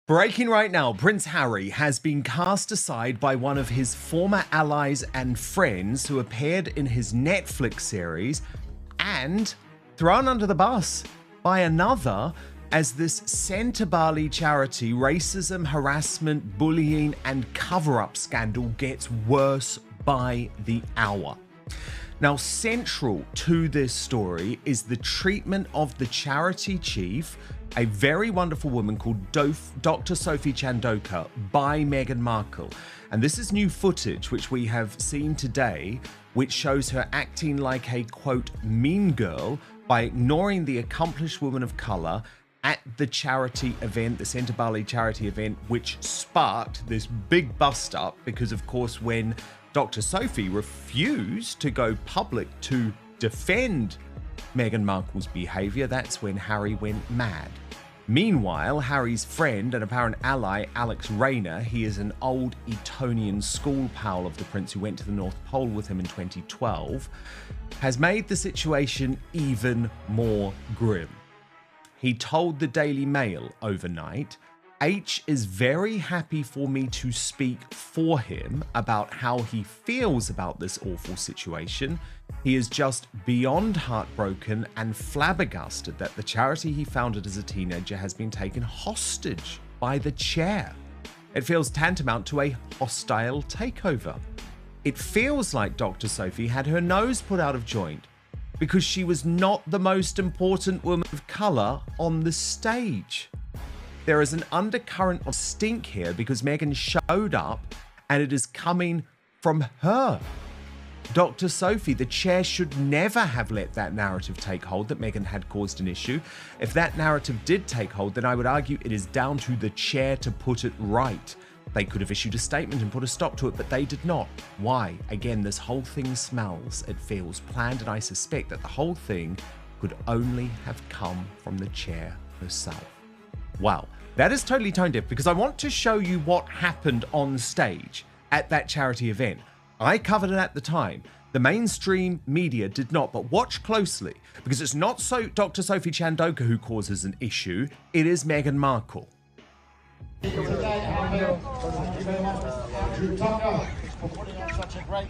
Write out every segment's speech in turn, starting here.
Breaking right now, Prince Harry has been cast aside by one of his former allies and friends who appeared in his Netflix series and thrown under the bus by another as this Centre Bali charity racism, harassment, bullying and cover-up scandal gets worse by the hour. Now, central to this story is the treatment of the charity chief, a very wonderful woman called Dr. Sophie Chandoka, by Meghan Markle. And this is new footage which we have seen today, which shows her acting like a, quote, mean girl by ignoring the accomplished woman of colour at the charity event, the Centre Bali charity event, which sparked this big bust-up because, of course, when Dr. Sophie refused to go public to defend Meghan Markle's behaviour, that's when Harry went mad. Meanwhile, Harry's friend and apparent ally, Alex Rayner, he is an old Etonian school pal of the prince who went to the North Pole with him in 2012, has made the situation even more grim. He told the Daily Mail overnight, H is very happy for me to speak for him about how he feels about this awful situation. He is just beyond heartbroken and flabbergasted that the charity he founded as a teenager has been taken hostage by the chair. It feels tantamount to a hostile takeover. It feels like Dr. Sophie had her nose put out of joint because she was not the most important woman of colour on the stage. There is an undercurrent of stink here because Meghan showed up and it is coming from her. Dr. Sophie, the chair, should never have let that narrative take hold that Meghan had caused an issue. If that narrative did take hold, then I would argue it is down to the chair to put it right. They could have issued a statement and put a stop to it, but they did not. Why? Again, this whole thing smells, it feels planned, and I suspect that the whole thing could only have come from the chair herself. Wow, that is totally tone deaf because I want to show you what happened on stage at that charity event. I covered it at the time. The mainstream media did not, but watch closely because it's not so Dr. Sophie Chandoka who causes an issue, it is Meghan Markle. Thank you very much, Andrew Tucker, for putting on such a great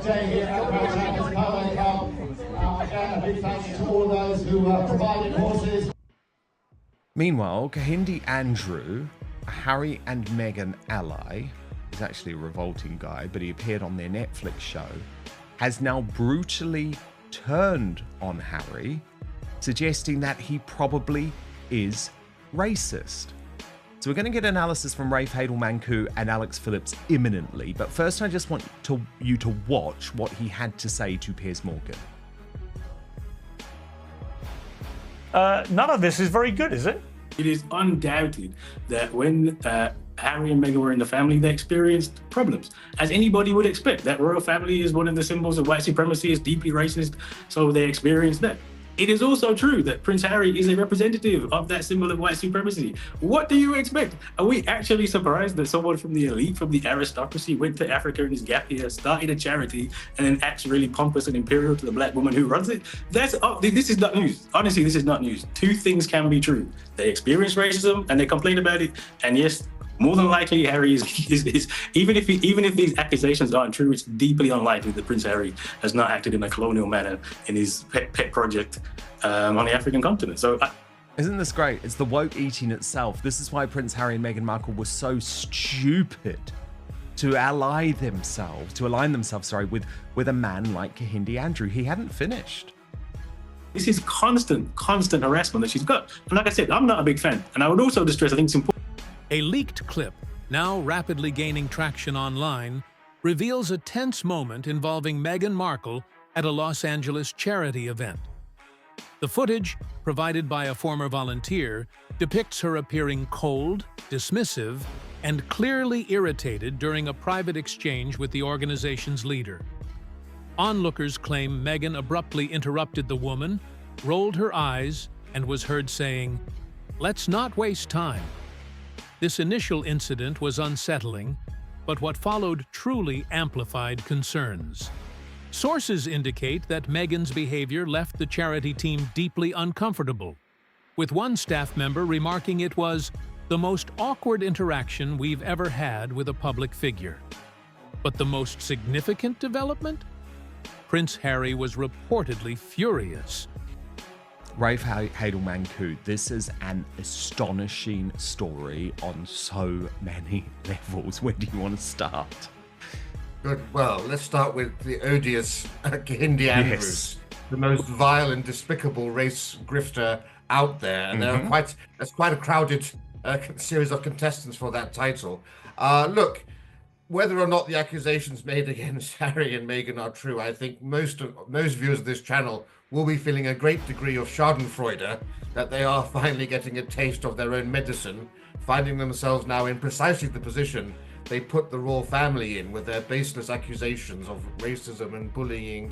day here at Browns Polo Cup. Again, a big thank you to all those who provided horses. Meanwhile, Kahindi Andrew, a Harry and Meghan ally, he's actually a revolting guy, but he appeared on their Netflix show, has now brutally turned on Harry, suggesting that he probably is racist. So we're going to get analysis from Rafe Hadel-Manku and Alex Phillips imminently, but first I just want you to watch what he had to say to Piers Morgan. None of this is very good, is it? It is undoubted that when Harry and Meghan were in the family, they experienced problems, as anybody would expect. That royal family is one of the symbols of white supremacy, is deeply racist, so they experienced that. It is also true that Prince Harry is a representative of that symbol of white supremacy. What do you expect? Are we actually surprised that someone from the elite, from the aristocracy, went to Africa in his gap year, started a charity, and then acts really pompous and imperial to the black woman who runs it? This is not news. Honestly, this is not news. Two things can be true. They experience racism and they complain about it, and yes, more than likely, Harry is even if these accusations aren't true, it's deeply unlikely that Prince Harry has not acted in a colonial manner in his pet project on the African continent. So, Isn't this great? It's the woke eating itself. This is why Prince Harry and Meghan Markle were so stupid to align themselves, with a man like Kahindi Andrew. He hadn't finished. this is constant harassment that she's got. And like I said, I'm not a big fan. And I would also stress, I think it's important. A leaked clip, now rapidly gaining traction online, reveals a tense moment involving Meghan Markle at a Los Angeles charity event. The footage, provided by a former volunteer, depicts her appearing cold, dismissive, and clearly irritated during a private exchange with the organization's leader. Onlookers claim Meghan abruptly interrupted the woman, rolled her eyes, and was heard saying, "Let's not waste time." This initial incident was unsettling, but what followed truly amplified concerns. Sources indicate that Meghan's behavior left the charity team deeply uncomfortable. with one staff member remarking it was the most awkward interaction we've ever had with a public figure. But the most significant development? Prince Harry was reportedly furious. Rafe Hadelman-Coote, this is an astonishing story on so many levels. Where do you want to start? Good. Well, let's start with the odious Hindi Andrews, the most vile and despicable race grifter out there. And there's quite a crowded series of contestants for that title. Look, whether or not the accusations made against Harry and Meghan are true, I think most viewers of this channel will be feeling a great degree of schadenfreude that they are finally getting a taste of their own medicine, finding themselves now in precisely the position they put the royal family in with their baseless accusations of racism and bullying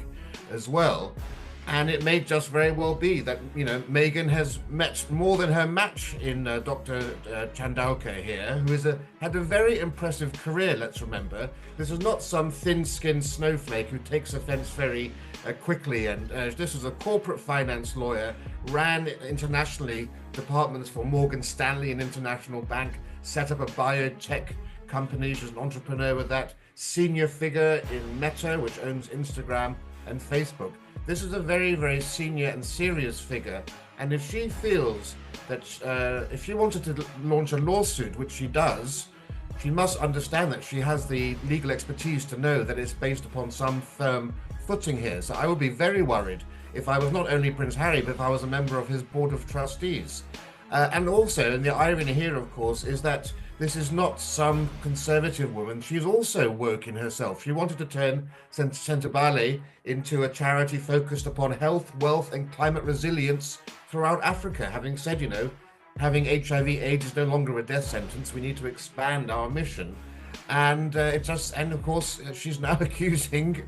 as well. And it may just very well be that, you know, Meghan has met more than her match in Dr. Chandauka here, who had a very impressive career, let's remember. This is not some thin-skinned snowflake who takes offense very quickly. And this is a corporate finance lawyer, ran internationally departments for Morgan Stanley, an international bank, set up a biotech company. She's an entrepreneur with that. Senior figure in Meta, which owns Instagram and Facebook. This is a very, very senior and serious figure. And if she feels that if she wanted to launch a lawsuit, which she does, she must understand that she has the legal expertise to know that it's based upon some firm footing here. So I would be very worried if I was not only Prince Harry, but if I was a member of his board of trustees. And also, and the irony here, of course, is that this is not some conservative woman. She's also woke in herself. She wanted to turn Sentebale into a charity focused upon health, wealth, and climate resilience throughout Africa, having said, you know, having HIV/AIDS is no longer a death sentence. We need to expand our mission. And of course, she's now accusing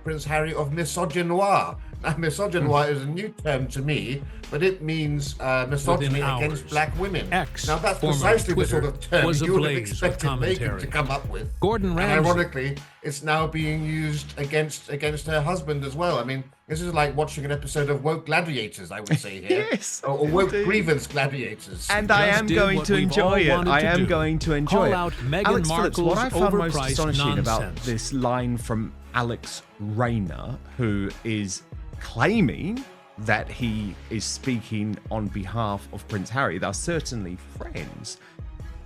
Prince Harry of misogynoir. Now, misogynoir is a new term to me, but it means misogyny against black women. Now, that's precisely the sort of term you would have expected Meghan to come up with. Gordon Ramsay. And ironically, it's now being used against her husband as well. I mean, this is like watching an episode of Woke Gladiators, I would say here. Yes, or Woke Grievance Gladiators. And I am going to enjoy it. I am going to enjoy it. Call out Meghan Alex Phillips, what I found most overpriced astonishing about nonsense. this line from Alex Rayner, who is claiming that he is speaking on behalf of Prince Harry, they're certainly friends,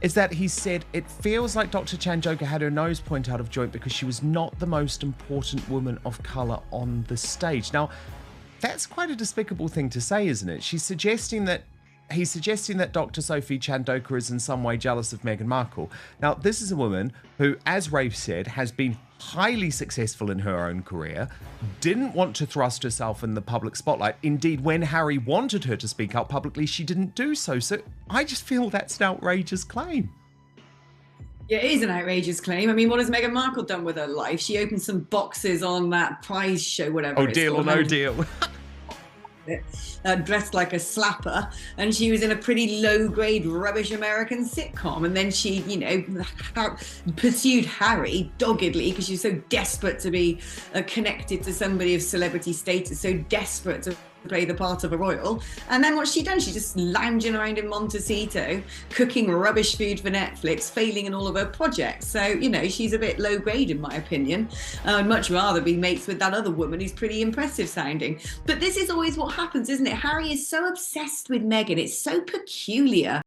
is that he said it feels like Dr. Chandauka had her nose pointed out of joint because she was not the most important woman of colour on the stage. Now, that's quite a despicable thing to say, isn't it? He's suggesting that Dr. Sophie Chandauka is in some way jealous of Meghan Markle. Now, this is a woman who, as Rafe said, has been highly successful in her own career, didn't want to thrust herself in the public spotlight. Indeed, when Harry wanted her to speak out publicly, she didn't do so. So I just feel that's an outrageous claim. Yeah, it is an outrageous claim. I mean, what has Meghan Markle done with her life? She opened some boxes on that prize show, whatever. Oh, Deal or No Deal. Dressed like a slapper, and she was in a pretty low-grade rubbish American sitcom, and then she, you know, pursued Harry doggedly because she was so desperate to be connected to somebody of celebrity status, so desperate to play the part of a royal. And then what's she done? She's just lounging around in Montecito, cooking rubbish food for Netflix, failing in all of her projects. So, you know, she's a bit low grade in my opinion. I'd much rather be mates with that other woman who's pretty impressive sounding. But this is always what happens, isn't it? Harry is so obsessed with Meghan. It's so peculiar.